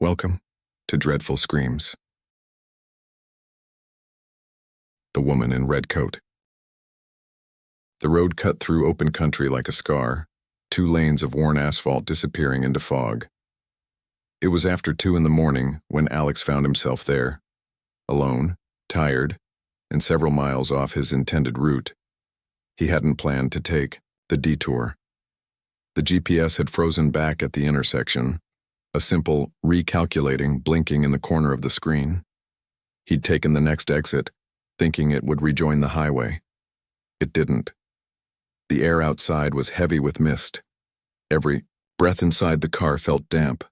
Welcome to Dreadful Screams. The Woman in Red Coat. The road cut through open country like a scar, 2 lanes of worn asphalt disappearing into fog. It was after 2 in the morning when Alex found himself there, alone, tired, and several miles off his intended route. He hadn't planned to take the detour. The GPS had frozen back at the intersection, a simple recalculating blinking in the corner of the screen. He'd taken the next exit, thinking it would rejoin the highway. It didn't. The air outside was heavy with mist. Every breath inside the car felt damp,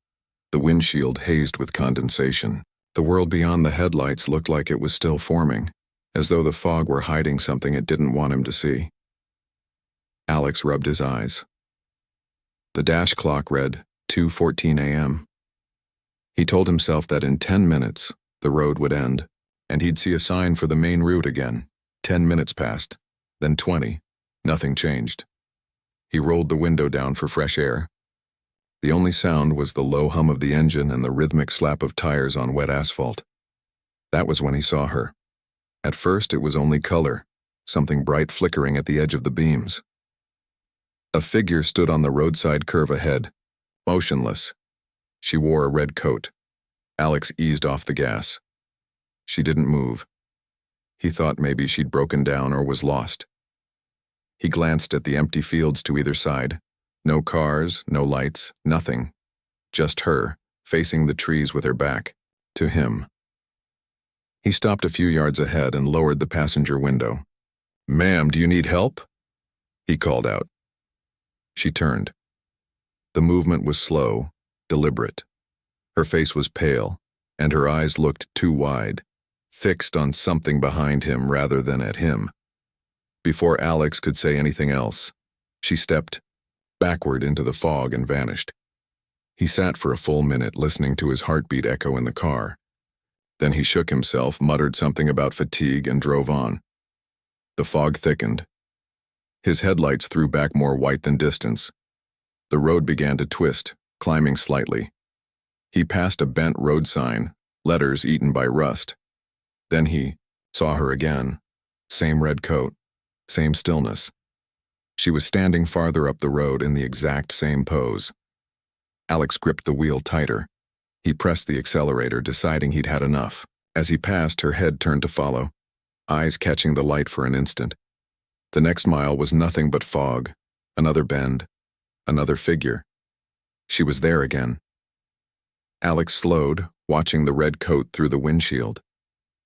the windshield hazed with condensation. The world beyond the headlights looked like it was still forming, as though the fog were hiding something it didn't want him to see. Alex rubbed his eyes. The dash clock read 2:14 a.m. He told himself that in 10 minutes, the road would end, and he'd see a sign for the main route again. 10 minutes passed, then 20. Nothing changed. He rolled the window down for fresh air. The only sound was the low hum of the engine and the rhythmic slap of tires on wet asphalt. That was when he saw her. At first, it was only color, something bright flickering at the edge of the beams. A figure stood on the roadside curve ahead, motionless. She wore a red coat. Alex eased off the gas. She didn't move. He thought maybe she'd broken down or was lost. He glanced at the empty fields to either side. No cars, no lights, nothing. Just her, facing the trees with her back to him. He stopped a few yards ahead and lowered the passenger window. "Ma'am, do you need help?" he called out. She turned. The movement was slow, deliberate. Her face was pale, and her eyes looked too wide, fixed on something behind him rather than at him. Before Alex could say anything else, she stepped backward into the fog and vanished. He sat for a full minute listening to his heartbeat echo in the car. Then he shook himself, muttered something about fatigue, and drove on. The fog thickened. His headlights threw back more white than distance. The road began to twist, climbing slightly. He passed a bent road sign, letters eaten by rust. Then he saw her again. Same red coat, same stillness. She was standing farther up the road in the exact same pose. Alex gripped the wheel tighter. He pressed the accelerator, deciding he'd had enough. As he passed, her head turned to follow, eyes catching the light for an instant. The next mile was nothing but fog, another bend, another figure. She was there again. Alex slowed, watching the red coat through the windshield.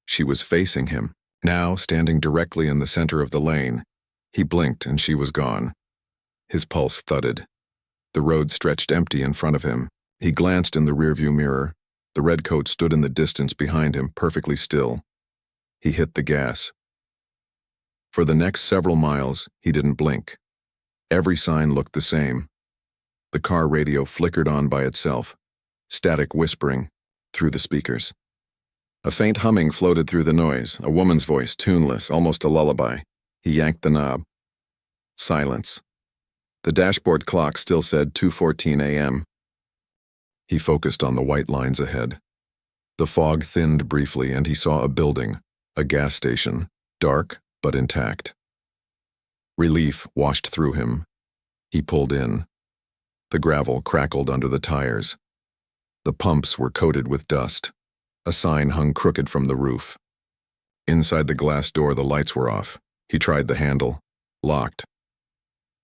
She was facing him, now standing directly in the center of the lane. He blinked and she was gone. His pulse thudded. The road stretched empty in front of him. He glanced in the rearview mirror. The red coat stood in the distance behind him, perfectly still. He hit the gas. For the next several miles, he didn't blink. Every sign looked the same. The car radio flickered on by itself, static whispering through the speakers. A faint humming floated through the noise, a woman's voice, tuneless, almost a lullaby. He yanked the knob. Silence. The dashboard clock still said 2:14 a.m. He focused on the white lines ahead. The fog thinned briefly and he saw a building, a gas station, dark but intact. Relief washed through him. He pulled in. The gravel crackled under the tires. The pumps were coated with dust. A sign hung crooked from the roof. Inside the glass door, the lights were off. He tried the handle. Locked.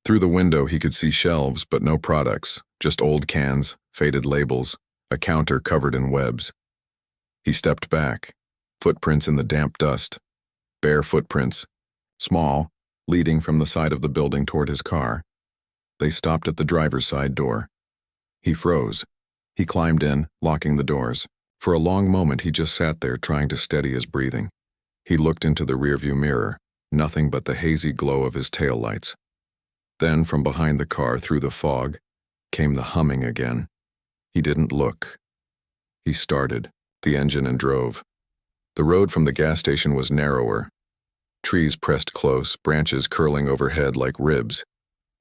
Through the window, he could see shelves, but no products, just old cans, faded labels, a counter covered in webs. He stepped back. Footprints in the damp dust. Bare footprints, small, leading from the side of the building toward his car. They stopped at the driver's side door. He froze. He climbed in, locking the doors. For a long moment, he just sat there trying to steady his breathing. He looked into the rearview mirror, nothing but the hazy glow of his taillights. Then, from behind the car, through the fog, came the humming again. He didn't look. He started the engine and drove. The road from the gas station was narrower. Trees pressed close, branches curling overhead like ribs.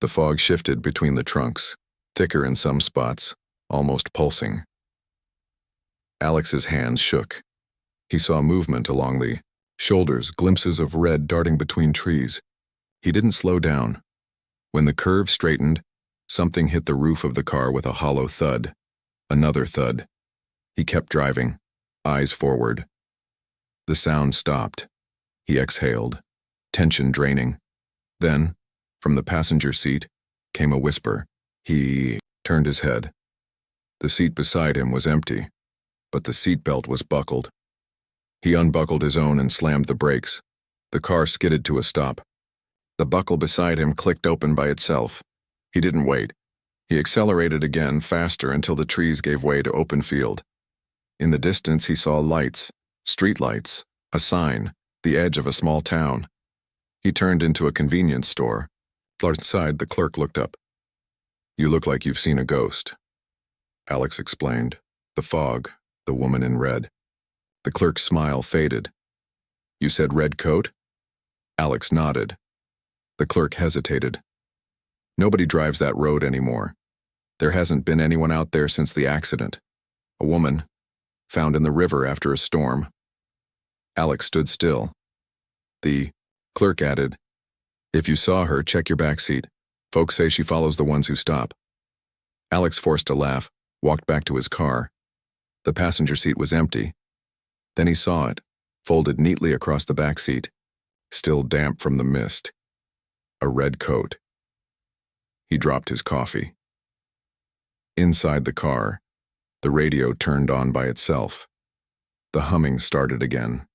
The fog shifted between the trunks, thicker in some spots, almost pulsing. Alex's hands shook. He saw movement along the shoulders, glimpses of red darting between trees. He didn't slow down. When the curve straightened, something hit the roof of the car with a hollow thud. Another thud. He kept driving, eyes forward. The sound stopped. He exhaled, tension draining. Then, from the passenger seat, came a whisper. He turned his head. The seat beside him was empty, but the seatbelt was buckled. He unbuckled his own and slammed the brakes. The car skidded to a stop. The buckle beside him clicked open by itself. He didn't wait. He accelerated again, faster, until the trees gave way to open field. In the distance he saw lights, street lights, a sign, the edge of a small town. He turned into a convenience store. Outside, the clerk looked up. "You look like you've seen a ghost," Alex explained. "The fog, the woman in red." The clerk's smile faded. "You said red coat?" Alex nodded. The clerk hesitated. "Nobody drives that road anymore. There hasn't been anyone out there since the accident. A woman, found in the river after a storm." Alex stood still. The clerk added, "If you saw her, check your back seat. Folks say she follows the ones who stop." Alex forced a laugh, walked back to his car. The passenger seat was empty. Then he saw it, folded neatly across the back seat, still damp from the mist. A red coat. He dropped his coffee. Inside the car, the radio turned on by itself. The humming started again.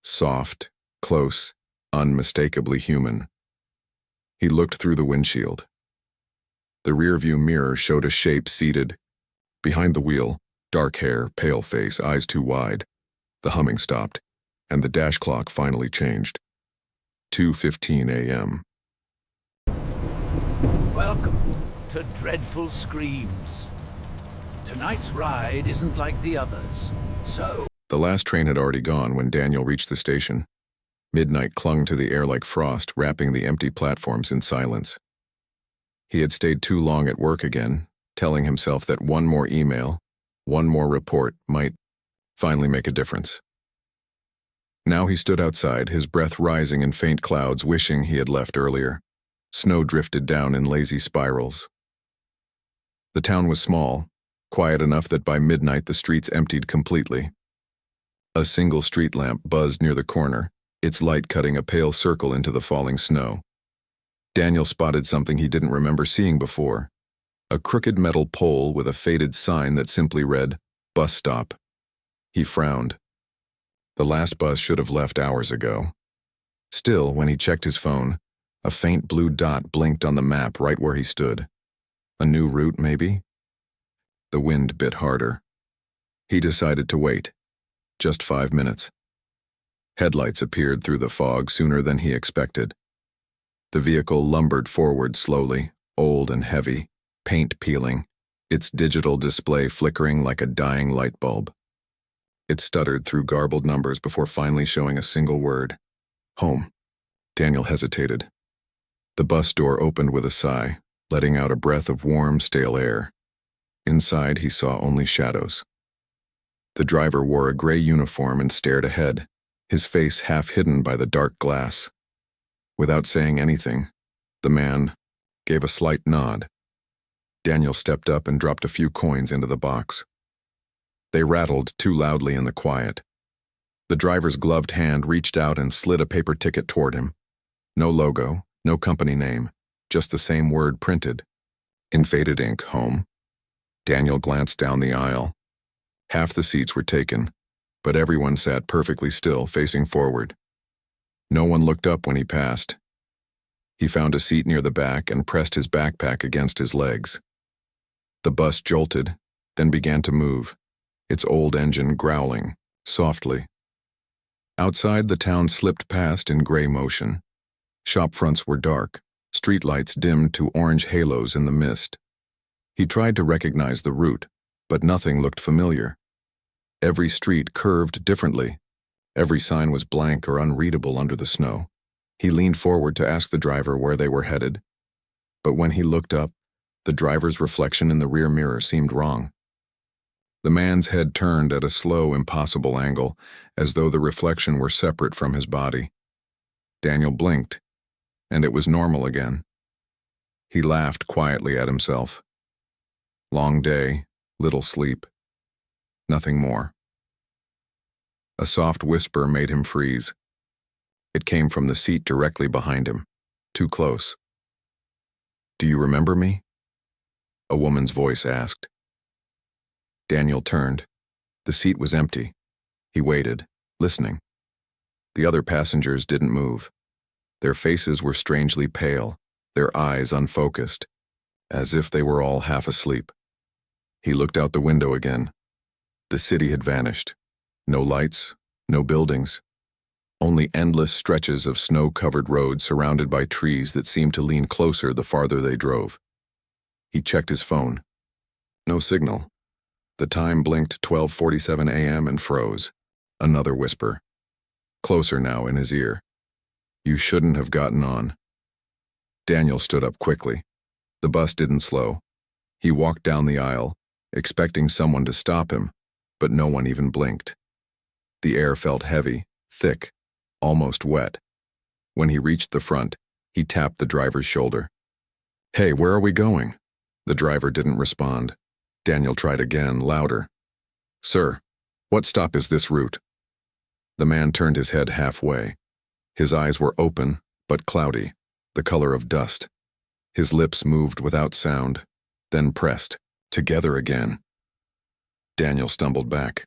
Soft, close, unmistakably human. He looked through the windshield. The rearview mirror showed a shape seated behind the wheel, dark hair, pale face, eyes too wide. The humming stopped, and the dash clock finally changed. 2:15 a.m. Welcome to Dreadful Screams. Tonight's ride isn't like the others, so... The last train had already gone when Daniel reached the station. Midnight clung to the air like frost, wrapping the empty platforms in silence. He had stayed too long at work again, telling himself that one more email, one more report might finally make a difference. Now he stood outside, his breath rising in faint clouds, wishing he had left earlier. Snow drifted down in lazy spirals. The town was small, quiet enough that by midnight the streets emptied completely. A single street lamp buzzed near the corner, its light cutting a pale circle into the falling snow. Daniel spotted something he didn't remember seeing before. A crooked metal pole with a faded sign that simply read, "Bus Stop." He frowned. The last bus should have left hours ago. Still, when he checked his phone, a faint blue dot blinked on the map right where he stood. A new route, maybe? The wind bit harder. He decided to wait. Just 5 minutes. Headlights appeared through the fog sooner than he expected. The vehicle lumbered forward slowly, old and heavy, paint peeling, its digital display flickering like a dying light bulb. It stuttered through garbled numbers before finally showing a single word. Home. Daniel hesitated. The bus door opened with a sigh, letting out a breath of warm, stale air. Inside, he saw only shadows. The driver wore a gray uniform and stared ahead, his face half hidden by the dark glass. Without saying anything, the man gave a slight nod. Daniel stepped up and dropped a few coins into the box. They rattled too loudly in the quiet. The driver's gloved hand reached out and slid a paper ticket toward him. No logo, no company name, just the same word printed. In faded ink, home. Daniel glanced down the aisle. Half the seats were taken, but everyone sat perfectly still, facing forward. No one looked up when he passed. He found a seat near the back and pressed his backpack against his legs. The bus jolted, then began to move, its old engine growling, softly. Outside, the town slipped past in gray motion. Shop fronts were dark, streetlights dimmed to orange halos in the mist. He tried to recognize the route, but nothing looked familiar. Every street curved differently. Every sign was blank or unreadable under the snow. He leaned forward to ask the driver where they were headed. But when he looked up, the driver's reflection in the rear mirror seemed wrong. The man's head turned at a slow, impossible angle, as though the reflection were separate from his body. Daniel blinked, and it was normal again. He laughed quietly at himself. Long day, little sleep. Nothing more. A soft whisper made him freeze. It came from the seat directly behind him, too close. "Do you remember me?" A woman's voice asked. Daniel turned. The seat was empty. He waited, listening. The other passengers didn't move. Their faces were strangely pale, their eyes unfocused, as if they were all half asleep. He looked out the window again. The city had vanished. No lights, no buildings. Only endless stretches of snow-covered roads surrounded by trees that seemed to lean closer the farther they drove. He checked his phone. No signal. The time blinked 12:47 a.m. and froze. Another whisper. Closer now in his ear. "You shouldn't have gotten on." Daniel stood up quickly. The bus didn't slow. He walked down the aisle, expecting someone to stop him, but no one even blinked. The air felt heavy, thick, almost wet. When he reached the front, he tapped the driver's shoulder. "Hey, where are we going?" The driver didn't respond. Daniel tried again, louder. "Sir, what stop is this route?" The man turned his head halfway. His eyes were open, but cloudy, the color of dust. His lips moved without sound, then pressed, together again. Daniel stumbled back.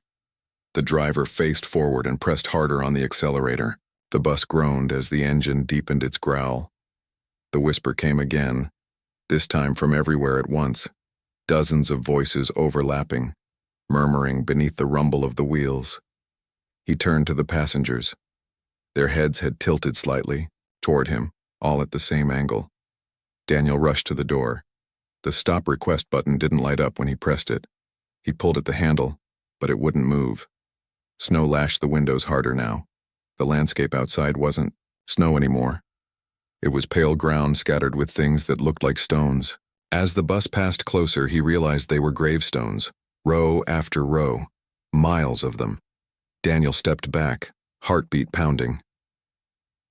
The driver faced forward and pressed harder on the accelerator. The bus groaned as the engine deepened its growl. The whisper came again, this time from everywhere at once, dozens of voices overlapping, murmuring beneath the rumble of the wheels. He turned to the passengers. Their heads had tilted slightly, toward him, all at the same angle. Daniel rushed to the door. The stop request button didn't light up when he pressed it. He pulled at the handle, but it wouldn't move. Snow lashed the windows harder now. The landscape outside wasn't snow anymore. It was pale ground scattered with things that looked like stones. As the bus passed closer, he realized they were gravestones, row after row, miles of them. Daniel stepped back, heartbeat pounding.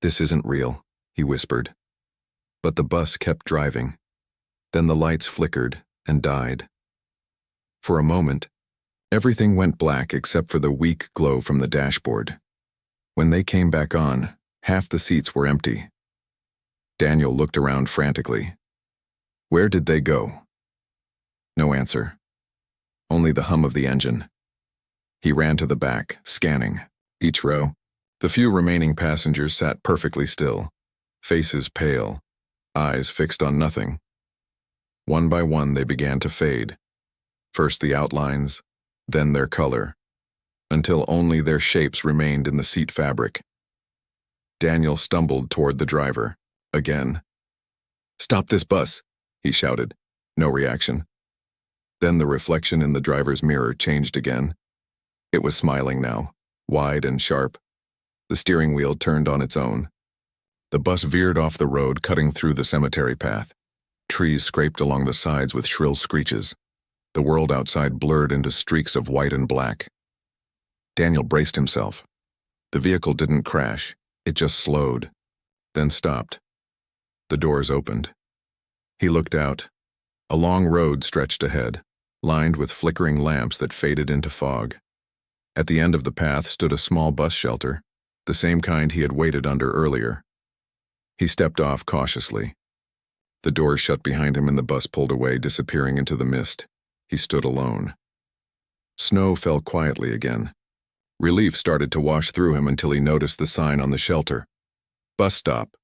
"This isn't real," he whispered. But the bus kept driving. Then the lights flickered and died. For a moment, everything went black except for the weak glow from the dashboard. When they came back on, half the seats were empty. Daniel looked around frantically. Where did they go? No answer. Only the hum of the engine. He ran to the back, scanning each row. The few remaining passengers sat perfectly still, faces pale, eyes fixed on nothing. One by one they began to fade. First the outlines, then their color, until only their shapes remained in the seat fabric. Daniel stumbled toward the driver, again. "Stop this bus," he shouted. No reaction. Then the reflection in the driver's mirror changed again. It was smiling now, wide and sharp. The steering wheel turned on its own. The bus veered off the road, cutting through the cemetery path. Trees scraped along the sides with shrill screeches. The world outside blurred into streaks of white and black. Daniel braced himself. The vehicle didn't crash. It just slowed, then stopped. The doors opened. He looked out. A long road stretched ahead, lined with flickering lamps that faded into fog. At the end of the path stood a small bus shelter, the same kind he had waited under earlier. He stepped off cautiously. The doors shut behind him and the bus pulled away, disappearing into the mist. He stood alone. Snow fell quietly again. Relief started to wash through him until he noticed the sign on the shelter. Bus stop.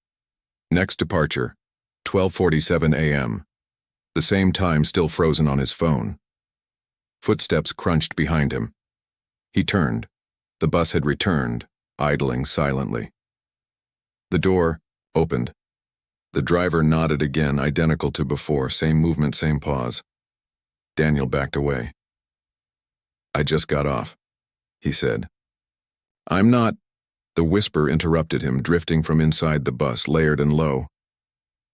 Next departure, 12:47 a.m. The same time still frozen on his phone. Footsteps crunched behind him. He turned. The bus had returned, idling silently. The door opened. The driver nodded again, identical to before, same movement, same pause. Daniel backed away. "I just got off," he said. "I'm not..." The whisper interrupted him, drifting from inside the bus, layered and low.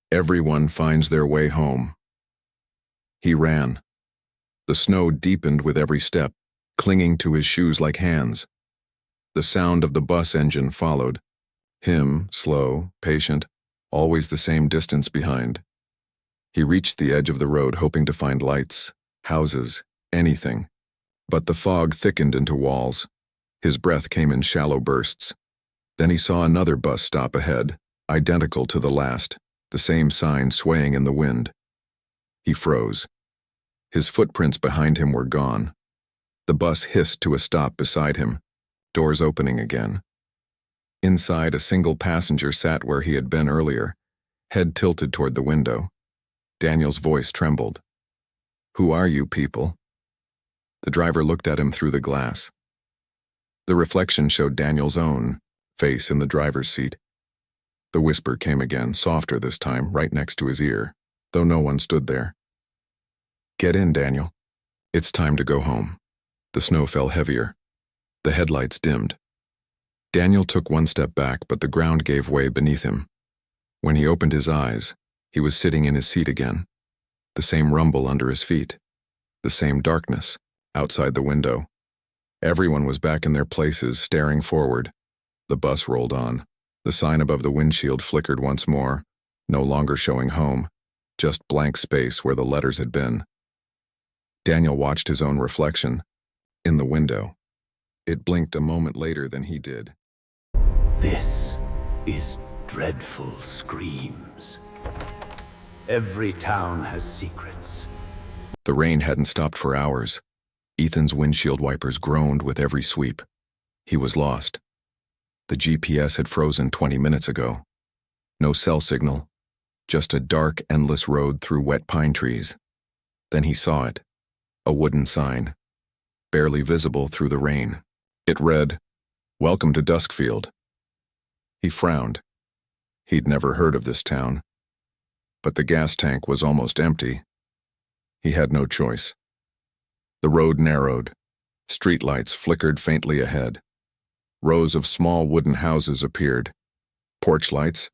"Everyone finds their way home." He ran. The snow deepened with every step, clinging to his shoes like hands. The sound of the bus engine followed. Him, slow, patient, always the same distance behind. He reached the edge of the road hoping to find lights, houses, anything. But the fog thickened into walls. His breath came in shallow bursts. Then he saw another bus stop ahead, identical to the last, the same sign swaying in the wind. He froze. His footprints behind him were gone. The bus hissed to a stop beside him, doors opening again. Inside, a single passenger sat where he had been earlier, head tilted toward the window. Daniel's voice trembled. "Who are you people?" The driver looked at him through the glass. The reflection showed Daniel's own face in the driver's seat. The whisper came again, softer this time, right next to his ear, though no one stood there. "Get in, Daniel. It's time to go home." The snow fell heavier. The headlights dimmed. Daniel took one step back, but the ground gave way beneath him. When he opened his eyes, he was sitting in his seat again. The same rumble under his feet. The same darkness outside the window. Everyone was back in their places, staring forward. The bus rolled on. The sign above the windshield flickered once more, no longer showing home, just blank space where the letters had been. Daniel watched his own reflection in the window. It blinked a moment later than he did. This is Dreadful Screams. Every town has secrets. The rain hadn't stopped for hours. Ethan's windshield wipers groaned with every sweep. He was lost. The GPS had frozen 20 minutes ago. No cell signal, just a dark, endless road through wet pine trees. Then he saw it, a wooden sign, barely visible through the rain. It read, "Welcome to Duskfield." He frowned. He'd never heard of this town. But the gas tank was almost empty. He had no choice. The road narrowed. Streetlights flickered faintly ahead. Rows of small wooden houses appeared. Porch lights,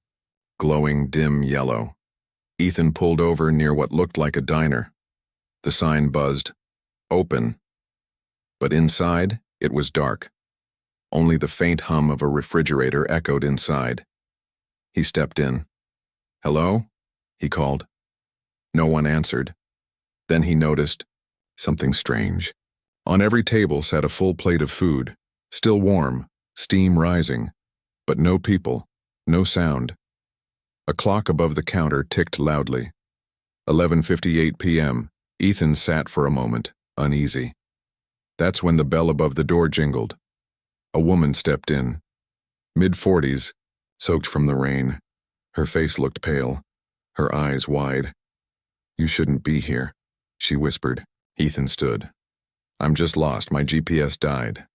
glowing dim yellow. Ethan pulled over near what looked like a diner. The sign buzzed, "Open." But inside, it was dark. Only the faint hum of a refrigerator echoed inside. He stepped in. "Hello?" he called. No one answered. Then he noticed something strange. On every table sat a full plate of food, still warm, steam rising, but no people, no sound. A clock above the counter ticked loudly. 11:58 p.m. Ethan sat for a moment, uneasy. That's when the bell above the door jingled. A woman stepped in. Mid-40s, soaked from the rain. Her face looked pale, her eyes wide. "You shouldn't be here," she whispered. Ethan stood. "I'm just lost. My GPS died."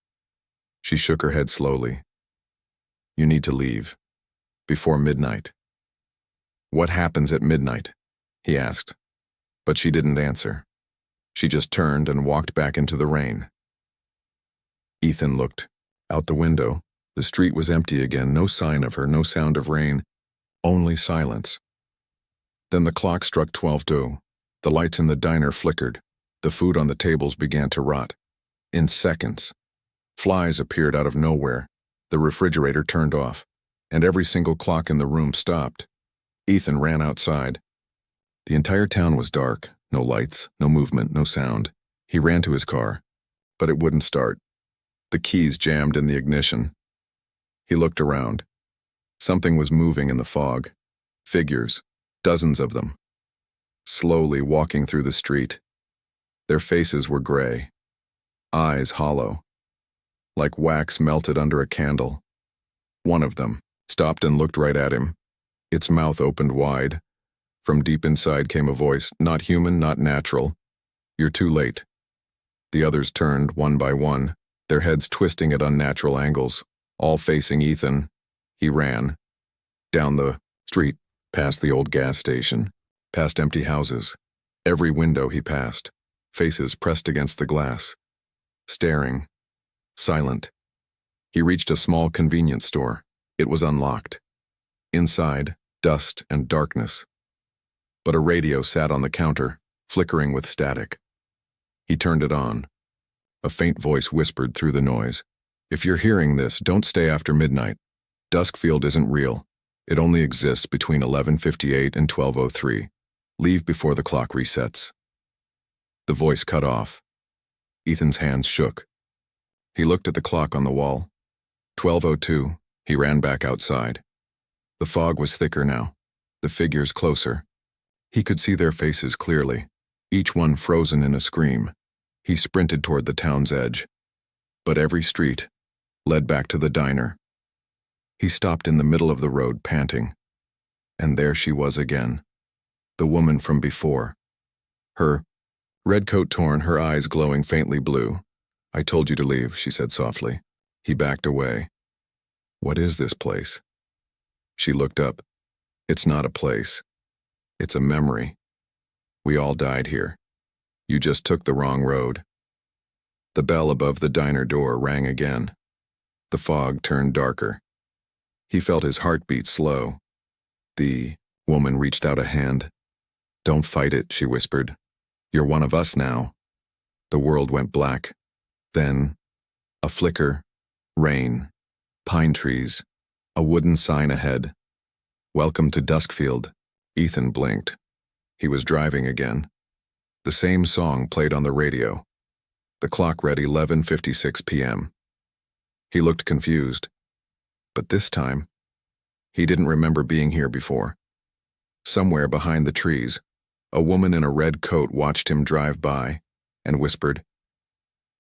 She shook her head slowly. "You need to leave. Before midnight." "What happens at midnight?" he asked. But she didn't answer. She just turned and walked back into the rain. Ethan looked. Out the window, the street was empty again, no sign of her, no sound of rain, only silence. Then the clock struck 12:02. The lights in the diner flickered. The food on the tables began to rot. In seconds, flies appeared out of nowhere. The refrigerator turned off, and every single clock in the room stopped. Ethan ran outside. The entire town was dark, no lights, no movement, no sound. He ran to his car, but it wouldn't start. The keys jammed in the ignition. He looked around. Something was moving in the fog. Figures, dozens of them, slowly walking through the street. Their faces were gray, eyes hollow, like wax melted under a candle. One of them stopped and looked right at him. Its mouth opened wide. From deep inside came a voice, not human, not natural. "You're too late." The others turned, one by one, their heads twisting at unnatural angles, all facing Ethan. He ran. Down the street, past the old gas station, past empty houses. Every window he passed, faces pressed against the glass. Staring. Silent. He reached a small convenience store. It was unlocked. Inside, dust and darkness. But a radio sat on the counter, flickering with static. He turned it on. A faint voice whispered through the noise. If you're hearing this, don't stay after midnight. Duskfield isn't real. It only exists between 11:58 and 12:03. Leave before the clock resets. The voice cut off. Ethan's hands shook. He looked at the clock on the wall. 12:02. He ran back outside. The fog was thicker now, the figures closer. He could see their faces clearly, each one frozen in a scream. He sprinted toward the town's edge. But every street led back to the diner. He stopped in the middle of the road, panting. And there she was again, the woman from before. Her redcoat torn, her eyes glowing faintly blue. I told you to leave, she said softly. He backed away. What is this place? She looked up. It's not a place. It's a memory. We all died here. You just took the wrong road. The bell above the diner door rang again. The fog turned darker. He felt his heartbeat slow. The woman reached out a hand. Don't fight it, she whispered. You're one of us now. The world went black. Then, a flicker, rain, pine trees, a wooden sign ahead. Welcome to Duskfield. Ethan blinked. He was driving again. The same song played on the radio. The clock read 11:56 p.m. He looked confused. But this time, he didn't remember being here before. Somewhere behind the trees, a woman in a red coat watched him drive by and whispered,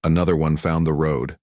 Another one found the road.